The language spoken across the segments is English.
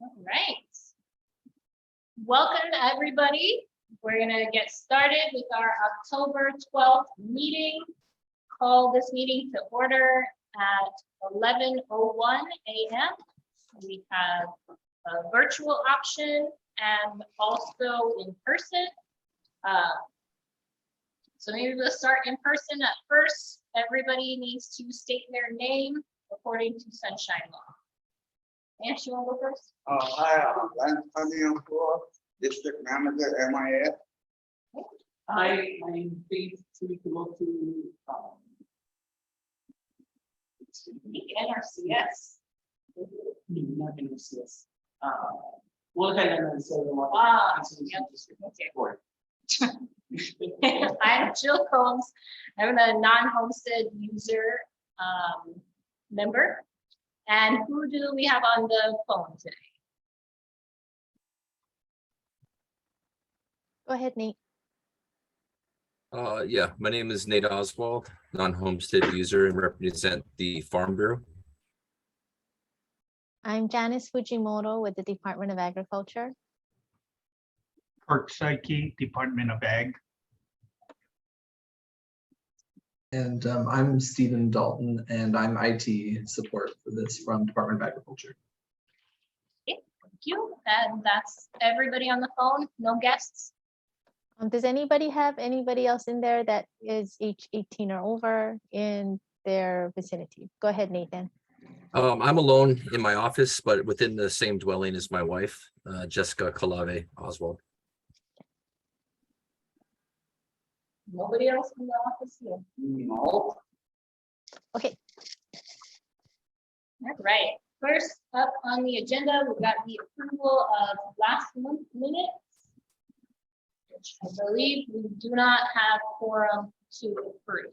All right. Welcome, everybody. We're going to get started with our October 12th meeting. Call this meeting to order at 11:01 a.m. We have a virtual option and also in person. So maybe we'll start in person at first. Everybody needs to state their name according to Sunshine Law. Lance, you want to go first? Hi, I'm Lance Hikiola, District Manager, MIS. Hi, I'm pleased to go to NRCS. not NRCS. Moloka and so Yep. Okay. I'm Jill Combs. I'm a non-homestead user member. And who do we have on the phone today? Go ahead, Nate. Yeah, my name is Nate Oswald, non-homestead user and represent the Farm Bureau. I'm Janice Fujimoto with the Department of Agriculture. Kirk Psyche, Department of Ag. And I'm Stephen Dalton, and I'm IT support for this from Department of Agriculture. Okay, thank you. And that's everybody on the phone, no guests? Does anybody have anybody else in there that is age 18 or over in their vicinity? Go ahead, Nathan. I'm alone in my office, but within the same dwelling as my wife, Jessica Kalave Oswald. Nobody else in the office here? No. Okay, All right, first up on the agenda, we've got the approval of last month's minutes, which I believe we do not have quorum to approve.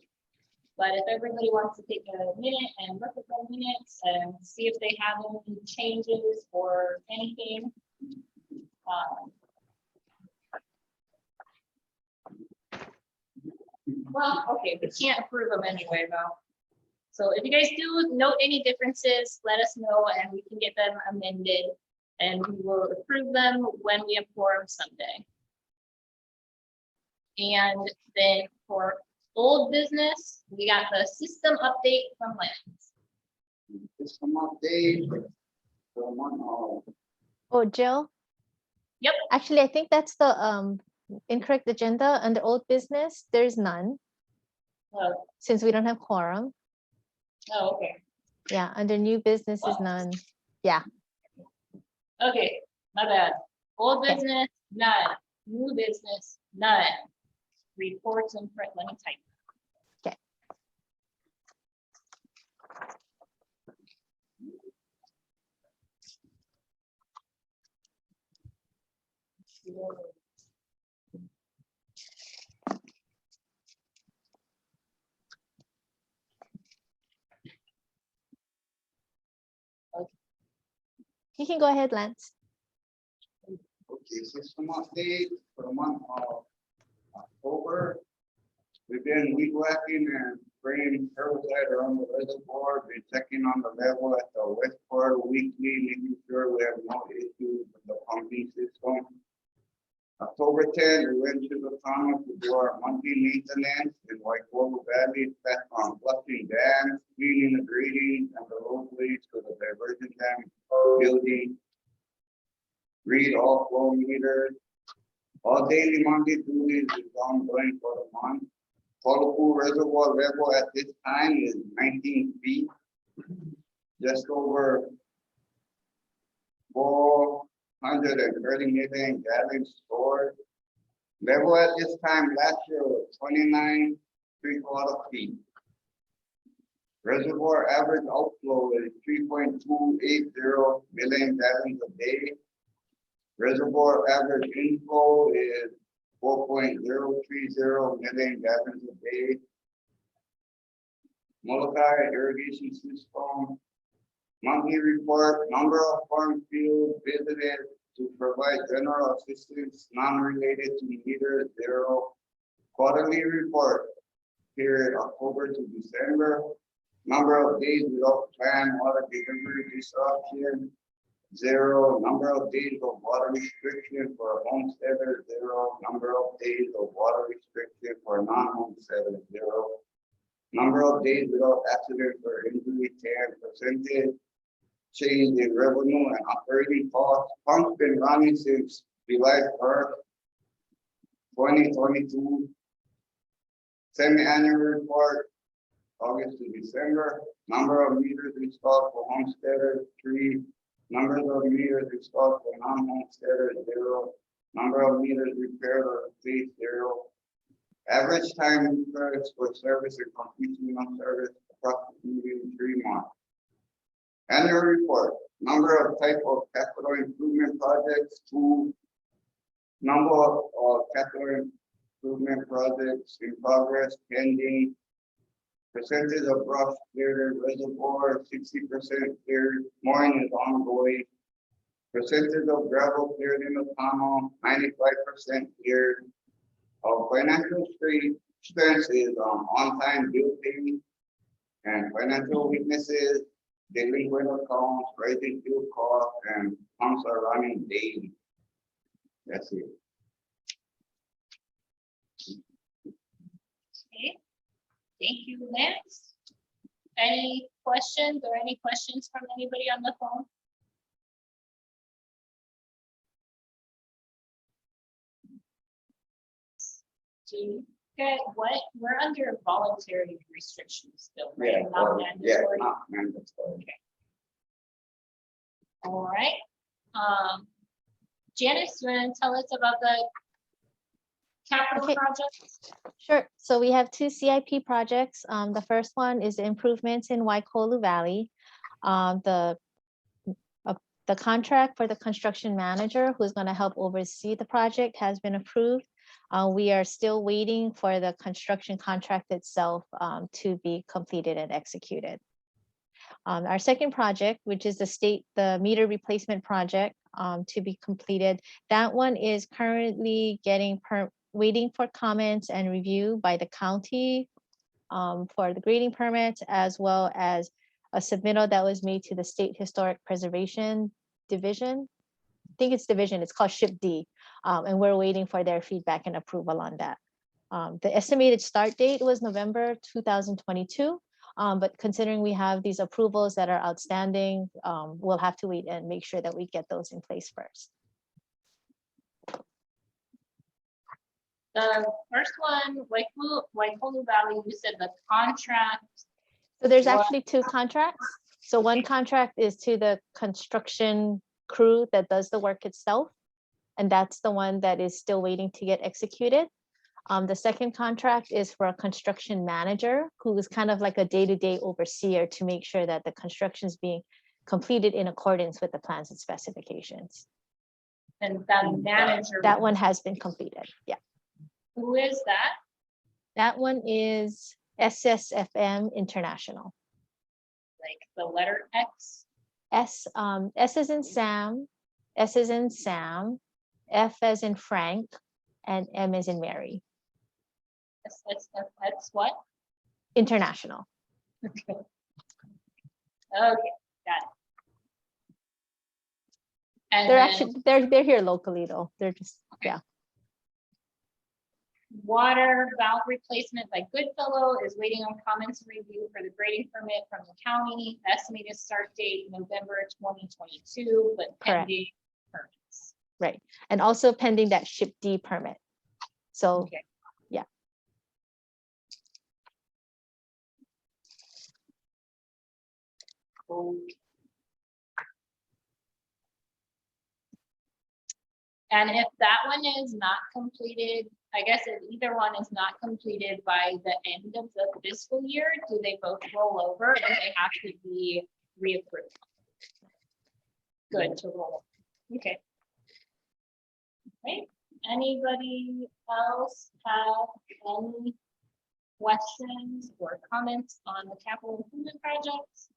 But if everybody wants to take a minute and look at the minutes and see if they have any changes or anything. Well, okay, we can't approve them anyway, though. So if you guys do note any differences, let us know and we can get them amended. And we will approve them when we have quorum someday. And then for old business, we got the system update from Lance. Just come up, Dave. Come on. oh, Jill? Yep. Actually, I think that's the incorrect agenda. Under old business, there's none, Oh, since we don't have quorum. okay. Yeah, under new business is none. Yeah, Okay, my bad. Old Okay. business, none. New business, none. Reports and print, let me type. Okay. You can go ahead, Lance. Okay, system update for the month of October. We've been weed whacking and spraying herbicide around the reservoir, been checking on the level at the west part weekly, making sure we have no issues with the pumping system. October 10th, we went to the tunnel to do our monthly maintenance in Waikolu Valley, flushing dams, cleaning the grading and the roadways for the diversion dam building. Read all flow meters. All daily monthly duties is ongoing for the month. Moloka Reservoir level at this time is 19 feet. Just over 430 million gallons stored. Level at this time last year was 29.75 feet. Reservoir average outflow is 3.280 million gallons a day. Reservoir average inflow is 4.030 million gallons a day. Moloka irrigation system. Monthly report, number of farm fields visited to provide general assistance, non-related to meter zero. Quarterly report, period October to December. Number of days without planned water delivery disruption. 0. Number of days of water restriction for a homesteader, 0. Number of days of water restriction for a non-homesteader, 0. Number of days without accident or injury, 10. Percentage change in revenue and operating costs. Pump's been running since July 1st, 2022. Semi-annual report, August to December. Number of meters installed for homesteaders, 3. Number of meters installed for non-homesteaders, 0. Number of meters repaired or replaced, 0. Average time required for service and completion of service, approximately 3 months. Annual report, number of type of capital improvement projects, 2. Number of capital improvement projects in progress, pending. Percentage of brush cleared reservoir, 60% cleared, mooring is ongoing. Percentage of gravel cleared in the tunnel, 95% cleared. Our financial strength is on-time bill payment and financial weaknesses, delinquent accounts, rising fuel costs, and pumps are running daily. That's it. Okay, thank you, Lance. Any questions from anybody on the phone? Okay, we're under voluntary restrictions still, right? Not mandatory. Not mandatory. All right. Janice, you want to tell us about the capital Okay. projects? Sure. So we have 2 CIP projects. The first one is the improvements in Waikolu Valley. The contract for the construction manager who's going to help oversee the project has been approved. We are still waiting for the construction contract itself to be completed and executed. Our second project, which is the meter replacement project to be completed, that one is currently waiting for comments and review by the county for the grading permits, as well as a submittal that was made to the State Historic Preservation Division. I think it's division, it's called SHIP D, and we're waiting for their feedback and approval on that. The estimated start date was November 2022, but considering we have these approvals that are outstanding, we'll have to wait and make sure that we get those in place first. The first one, Waikolu Valley, you said the contract. So there's What- actually 2 contracts. So one contract is to the construction crew that does the work itself, and that's the one that is still waiting to get executed. The second contract is for a construction manager who is kind of like a day-to-day overseer to make sure that the construction is being completed in accordance with the plans and specifications. And that manager. That one has been completed. Yeah, Who is that? that one is SSFM International. Like the letter X? S is in Sam, S is in Sam, F as in Frank, and M is in Mary. That's what? International. Okay. Okay, got it. And They're then actually they're here locally though. They're just yeah. water valve replacement by Goodfellow is waiting on comments and review for the grading permit from the county. Estimated start date November 2022, but Correct. pending permits. Right. And also pending that SHIP D permit. So Okay. yeah. Okay. And if that one is not completed, I guess if either one is not completed by the end of the fiscal year, do they both roll over or do they have to be reapproved? Good to roll. Okay. Right. Anybody else have any questions or comments on the capital improvement projects?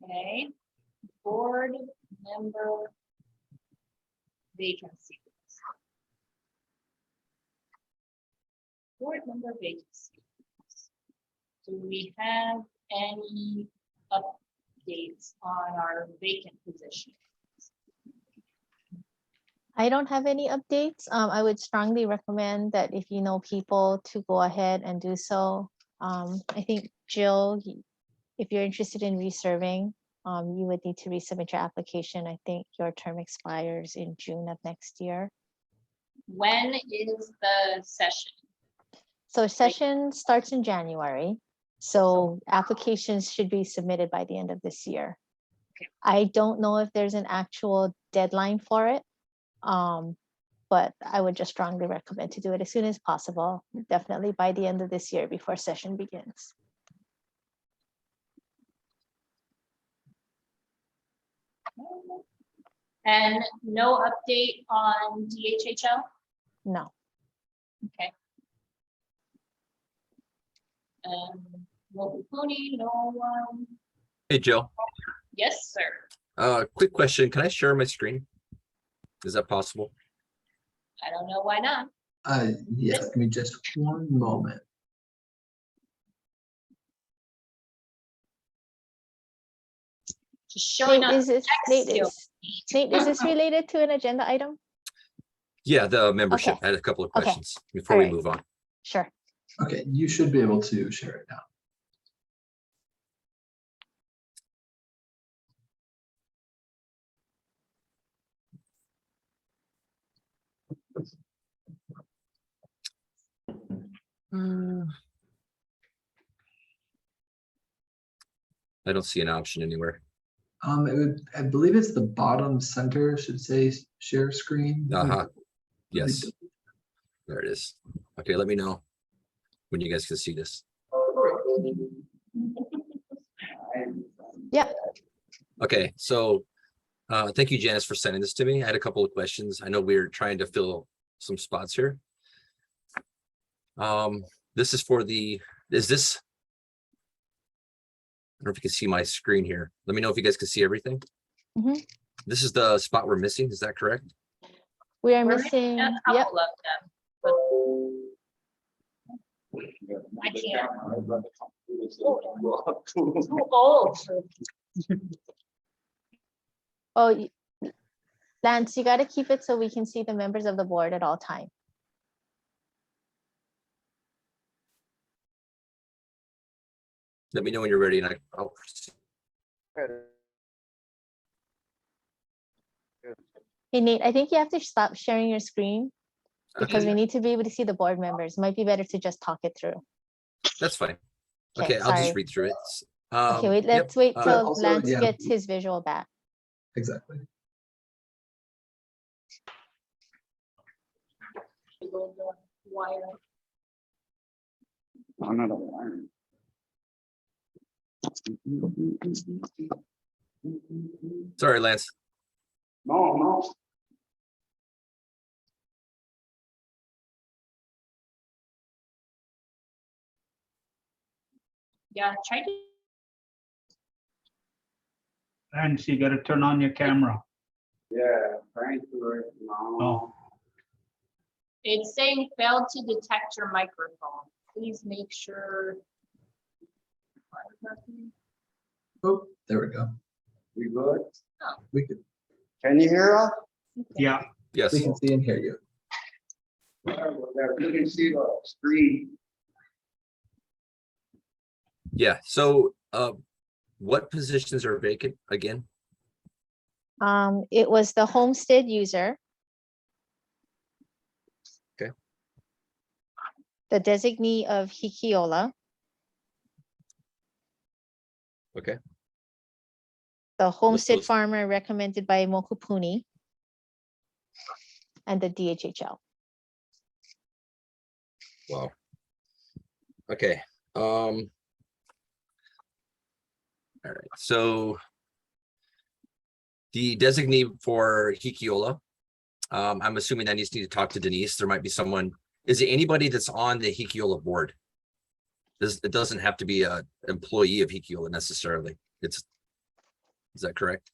Okay, board member vacancies. Board member vacancies. Do we have any updates on our vacant position? I don't have any updates. I would strongly recommend that if you know people to go ahead and do so. I think Jill, if you're interested in reserving, you would need to resubmit your application. I think your term expires in June of next year. When is the session? So session starts in January. So applications should be submitted by the end of this year. Okay. I don't know if there's an actual deadline for it. But I would just strongly recommend to do it as soon as possible, definitely by the end of this year before session begins. And no update on DHHL? No. Okay. Waponi, no one. Hey, Jill, Yes, sir. quick question. Can I share my screen? Is that possible? I don't know why not. Yes, give me just one moment. Just showing Nate, up. is this, tech skills. Nate, is this related to an agenda item? Yeah, the membership. Okay. I had a couple of Okay. questions before we Alright. move on. Sure. Okay, you should be able to share it now. I don't see an option anywhere. I believe it's the bottom center, should say share screen. Uh-huh. Yes. There it is. Okay, let me know when you guys can see this. Yeah. Okay, so thank you, Janice, for sending this to me. I had a couple of questions. I know we're trying to fill some spots here. This is for is this? I don't know if you can see my screen here. Let me know if you guys can see everything. Mhm. This is the spot we're missing. Is that correct? We are We're missing, a yep, couple of them, but I can't. Too old. oh, Lance, you gotta keep it so we can see the members of the board at all times. Let me know when you're ready and I'll proceed. Hey Nate, I think you have to stop sharing your screen because Okay, we need to be able to see the board members. Might be better to just talk it through. that's fine. Okay, Okay, I'll just sorry. read through it. Okay, wait, Yep, let's wait till also, Lance yeah. gets his visual back. Exactly. Wire. Another one. Sorry, Lance. No. Yeah, try to. And you gotta turn on your camera. Yeah, trying to right now. It's saying failed to detect your microphone. Please make sure. Oh, there we go. We good? We can, Can you hear us? Yeah, Yes. we can see and hear you. You can see the screen. Yeah. So what positions are vacant again? It was the homestead user. Okay. The designee of Hikiola, Okay. the homestead those. farmer recommended by Mokupuni, and the DHHL. Wow. Okay. All right. So the designee for Hikiola, I'm assuming I just need to talk to Denise. There might be someone. Is it anybody that's on the Hikiola board? It doesn't have to be a employee of Hikiola necessarily. It's Is that correct?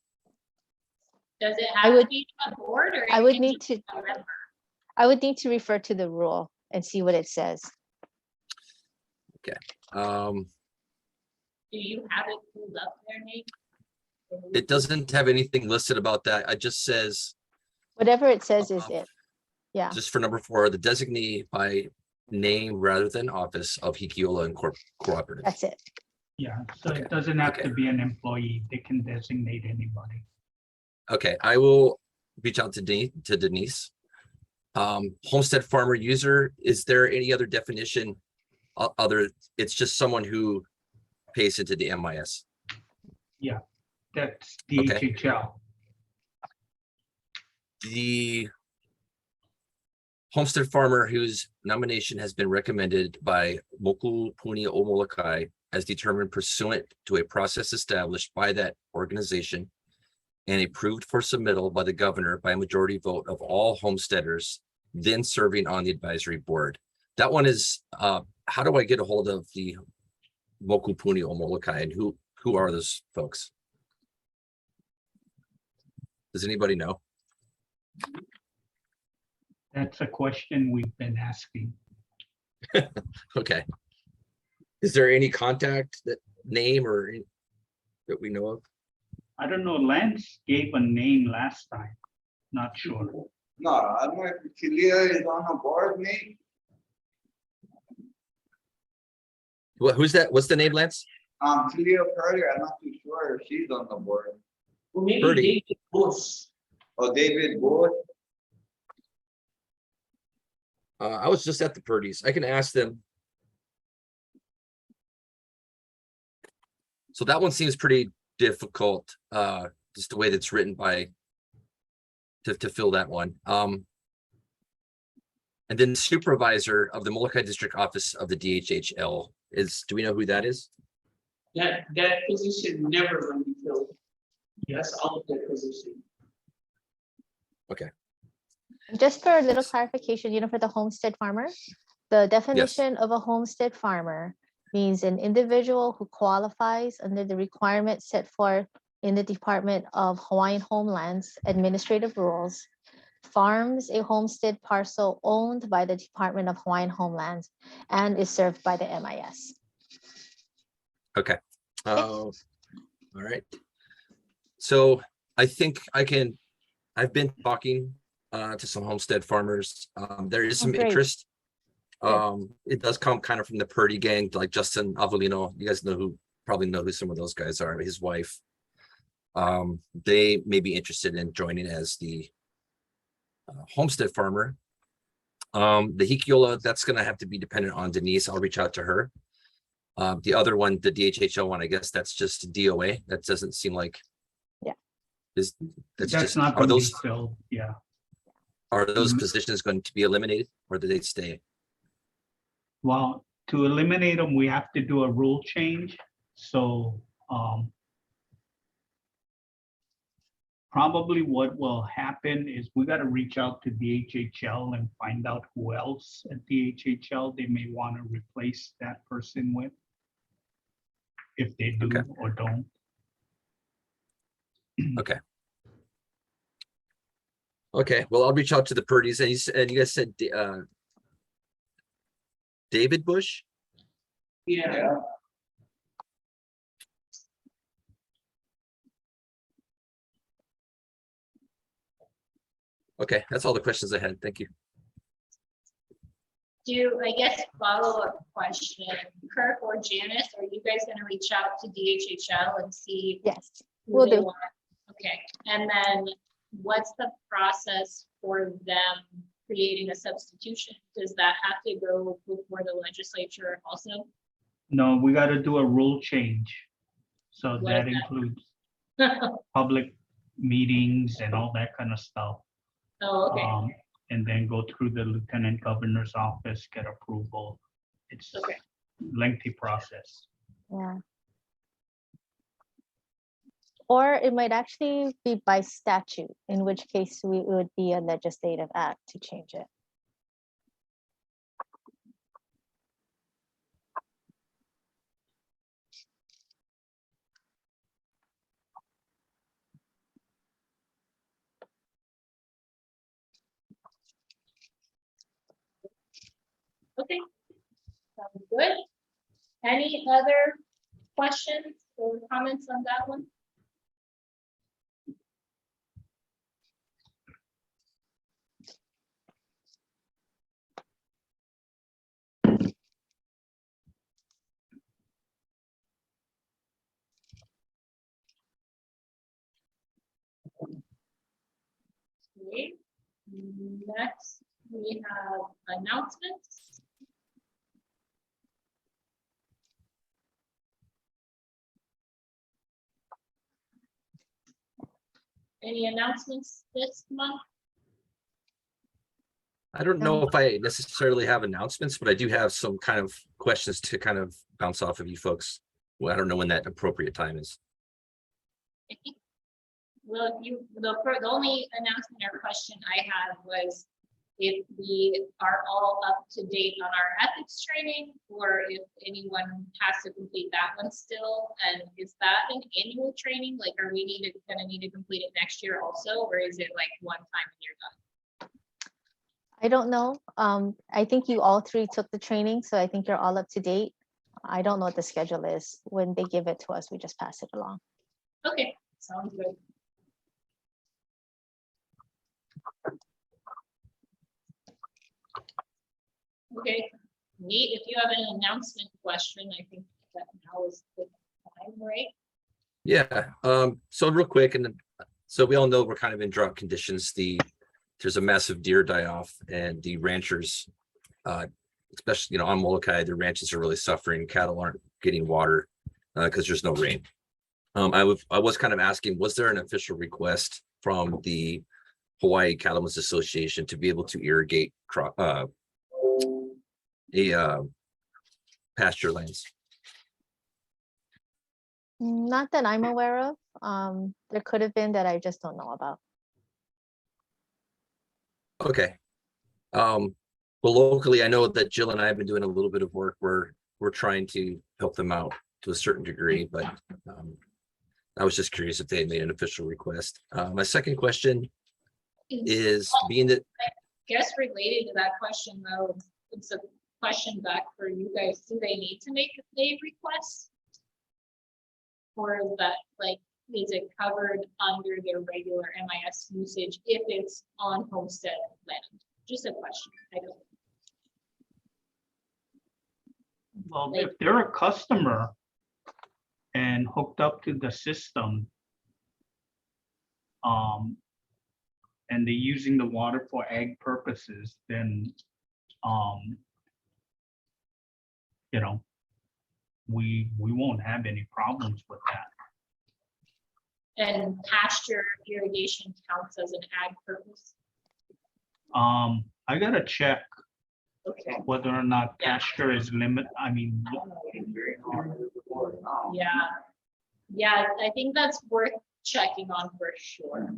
Does it I have to would- be a board or? I would it can need just to, be a member? I would need to refer to the rule and see what it says. Um, Do you have it pulled up there, Nate? it doesn't have anything listed about that. It just says, Whatever it says is it. Yeah, just for number 4, the designee by name rather than office of Hikiola and Cooperative. that's it. Yeah, so Okay, it doesn't have to okay. be an employee. They can designate anybody. Okay, I will reach out to Denise. Homestead farmer user, is there any other definition? Other, it's just someone who pays into the MIS. That's Okay. DHHL. The homestead farmer whose nomination has been recommended by Moku Puni o Moloka as determined pursuant to a process established by that organization and approved for submittal by the governor by a majority vote of all homesteaders then serving on the advisory board. That one is, how do I get a hold of the Moku Puni o Moloka, and who are those folks? Does anybody know? That's a question we've been asking. Okay. Is there any contact, that name or that we know of? I don't know, Lance gave a name last time. Not sure. No, I don't know if Hikiola is on the board, Nate. Who's that? What's the name, Lance? Hikiola Purdy, I'm not too sure if she's on the board. Well, maybe Birdie. David Bush. Or David Wood. I was just at the Purdy's. I can ask them. So that one seems pretty difficult, just the way that's written by to fill that one. And then supervisor of the Molokai District Office of the DHHL is, do we know who that is? That position never going to be filled. That's out of that position. Just for a little clarification, for the homestead farmer, the definition of a homestead farmer means an individual who qualifies under the requirements set forth in the Department of Hawaiian Homeland's administrative rules, farms a homestead parcel owned by the Department of Hawaiian Homeland and is served by the MIS. Okay. All right. So I think I've been talking to some homestead farmers. There is some great. interest. Good. It does come kind of from the Purdy gang, like Justin Avelino. You guys probably know who some of those guys are, his wife. They may be interested in joining as the homestead farmer. The Hikiola, that's going to have to be dependent on Denise. I'll reach out to her. The other one, the DHHL one, I guess that's just DOA. That doesn't seem like. Yeah. That's just, not are going to be those filled. Yeah. are those Mhm. positions going to be eliminated, or do they stay? Well, to eliminate them, we have to do a rule change. So probably what will happen is we got to reach out to DHHL and find out who else at DHHL they may want to replace that person with, if they do Okay. or don't. Okay, well, I'll reach out to the Purdy's, and you guys said David Bush. Yeah. Okay, that's all the questions I had. Thank you. I guess, follow-up question, Kirk or Janice, are you guys gonna reach out to DHHL and see Yes, who will they do. want? Okay, and then what's the process for them creating a substitution? Does that have to go before the legislature also? No, we got to do a rule change. So What that is that? includes public meetings and all that kind of stuff. Oh, okay, And then go through the lieutenant governor's office, get approval. It's a okay. lengthy process. Yeah. Or it might actually be by statute, in which case it would be a legislative act to change it. Okay. Sounds good. Any other questions or comments on that one? Okay. Next, we have announcements. Any announcements this month? I don't know if I necessarily have announcements, but I do have some kind of questions to kind of bounce off of you folks. Well, I don't know when that appropriate time is. Well, the only announcement or question I had was if we are all up to date on our ethics training, or if anyone has to complete that one still. And is that an annual training? Like, are we gonna need to complete it next year also, or is it like one time and you're done? I don't know. I think you all three took the training, so I think you're all up to date. I don't know what the schedule is. When they give it to us, we just pass it along. Okay, sounds good. Okay, Nate, if you have an announcement question, I think that now is the time, right? Yeah, so real quick, and then, so we all know we're kind of in drought conditions. There's a massive deer die-off, and the ranchers, especially, on Molokai, the ranches are really suffering. Cattle aren't getting water because there's no rain. I was kind of asking, was there an official request from the Hawaii Cattlemen's Association to be able to irrigate pasture lands? Not that I'm aware of. There could have been that I just don't know about. Okay. Well, locally, I know that Jill and I have been doing a little bit of work where we're trying to help them out to a certain degree, but I was just curious if they had made an official request. My second question is being that, Guess related to that question though, it's a question back for you guys. Do they need to make a request? Or is that like, is it covered under their regular MIS usage if it's on homestead land? Just a question. I don't. Well, if they're a customer and hooked up to the system, and they're using the water for ag purposes, then, we won't have any problems with that. And pasture irrigation counts as an ag purpose. I gotta check Okay. whether or not pasture is Yeah, I think that's worth checking on for sure.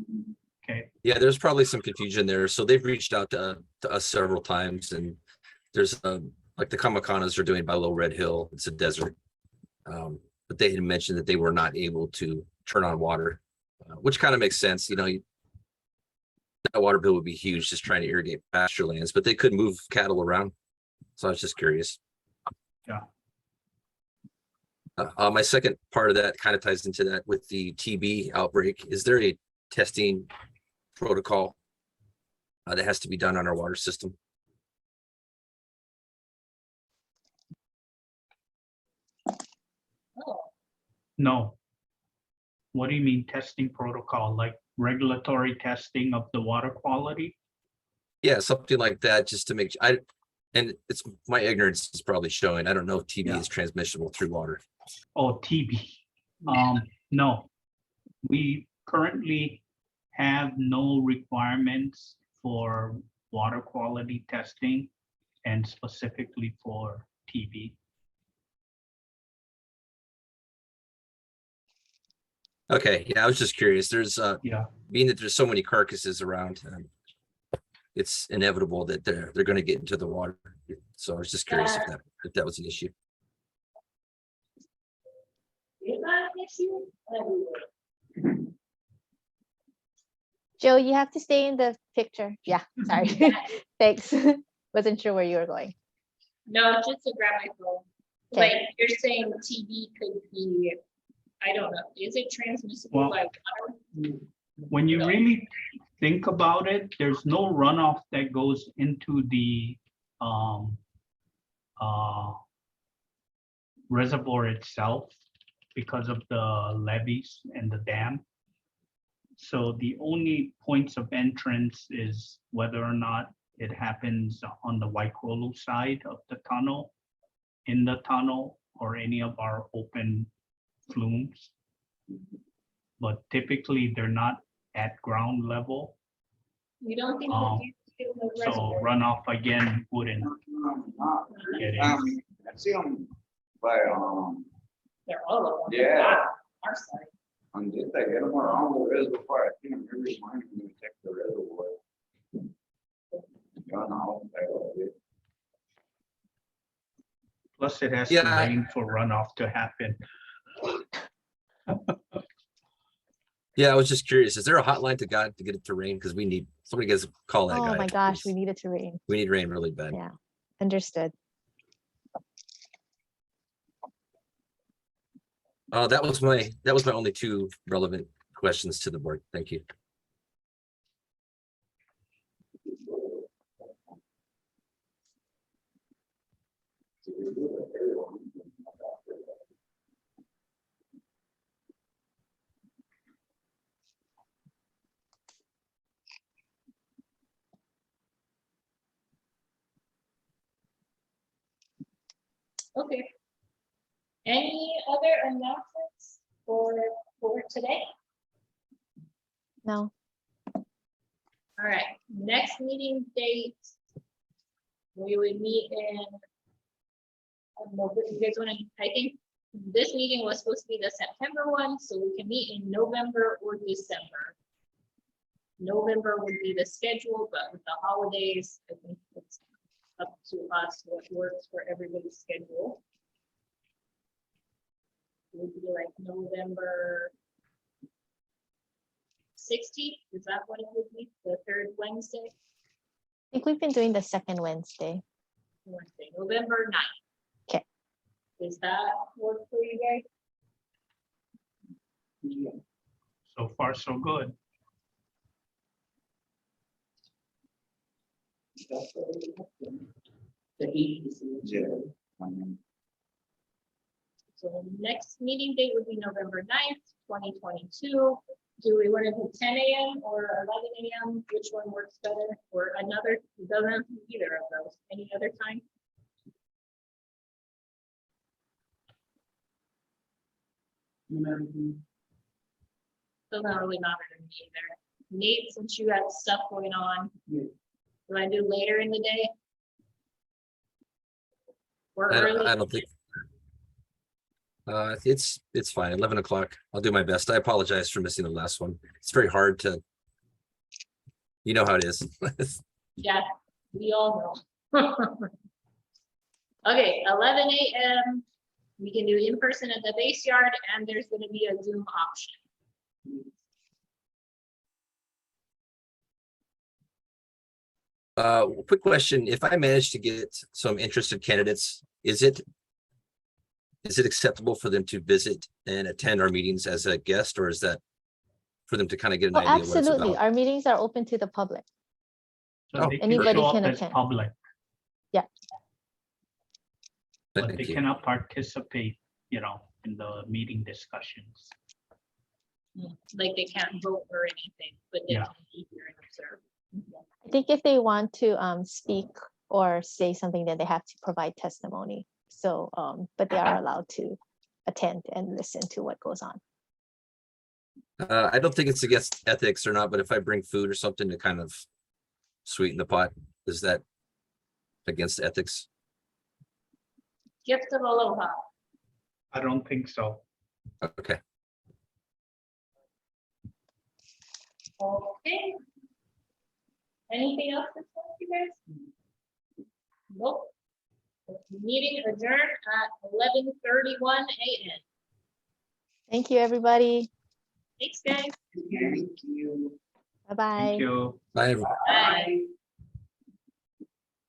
okay. yeah, there's probably some confusion there. So they've reached out to us several times, and there's like the Kamakanas are doing by Low Red Hill. It's a desert. But they had mentioned that they were not able to turn on water, which kind of makes sense. That water bill would be huge just trying to irrigate pasture lands, but they could move cattle around. So I was just curious. Yeah. My second part of that kind of ties into that with the TB outbreak. Is there a testing protocol that has to be done on our water system? Oh, No. What do you mean testing protocol? Like regulatory testing of the water quality? Yeah, something like that, just to make, and it's my ignorance is probably showing. I don't know if TB is transmissible through water. Oh, TB. No. We currently have no requirements for water quality testing and specifically for TB. Okay, yeah, I was just curious. There's Yeah. being that there's so many carcasses around, it's inevitable that they're going to get into the water. So I was just curious if that was an issue. is that an issue? Everywhere. Joe, you have to stay in the picture. Yeah, sorry. Thanks. Wasn't sure where you were going. No, just to grab my phone. Okay. Like, you're saying TB could be, I don't know, is it transmissible Well- by water? When you No. really think about it, there's no runoff that goes into the reservoir itself because of the levees and the dam. So the only points of entrance is whether or not it happens on the Waikolu side of the tunnel, in the tunnel, or any of our open flumes. But typically, they're not at ground level, You don't think Um, that you feel the so reservoir? runoff again wouldn't get in. I see them by, They're all over. Yeah. Our side. on this, I get them around the reservoir, I think I'm every morning I'm gonna check the reservoir. Yeah, no, I love it. Plus, it has to Yeah. rain for runoff to happen. Yeah, I was just curious. Is there a hotline to God to get it to rain? Because we need, somebody gets a call that guy. Oh my gosh, we please. need it to rain. We need rain really bad. Yeah, understood. That was my only two relevant questions to the board. Thank you. Okay. Any other announcements for today? No, All right, next meeting date. We would meet in. I don't know if you guys want to, I think this meeting was supposed to be the September one, so we can meet in November or December. November would be the schedule, but with the holidays, I think it's up to us what works for everybody's schedule. It would be like November 16th, is that what it would be, the third Wednesday? I think we've been doing the second Wednesday. November 9th. 'Kay. Does that work for you guys? So far, so good. The heat is. Yeah. So the next meeting date would be November 9th, 2022. Do we want to do 10 a.m. or 11 a.m.? Which one works better? Or another, it doesn't have to be either of those. Any other time? Doesn't really matter to me either. Nate, since you have stuff going on, Yeah. do I do later in the day? Or early? I don't think. It's fine. 11 o'clock. I'll do my best. I apologize for missing the last one. It's very hard to. You know how it is. Yeah, we all know. Okay, 11 a.m. We can do in person at the base yard, and there's going to be a Zoom option. Quick question. If I manage to get some interested candidates, is it acceptable for them to visit and attend our meetings as a guest, or is that for them to kind of get an Oh, idea what it's absolutely. about? Our meetings are open to the public. So Oh, they can anybody show up can as attend. public, but Thank they you. cannot participate, in the meeting discussions. Like they can't vote or anything, but they Yeah. can be here and observe. I think if they want to speak or say something, then they have to provide testimony. So, but they are allowed to attend and listen to what goes on. I don't think it's against ethics or not, but if I bring food or something to kind of sweeten the pot, is that against ethics? Gift of aloha. I don't think so. Okay. Okay. Anything else to tell you guys? Nope. Meeting adjourned at 11:31 a.m. Thank you, everybody. Thanks, guys. Thank you. Bye-bye. Thank you. Bye, everyone. Bye.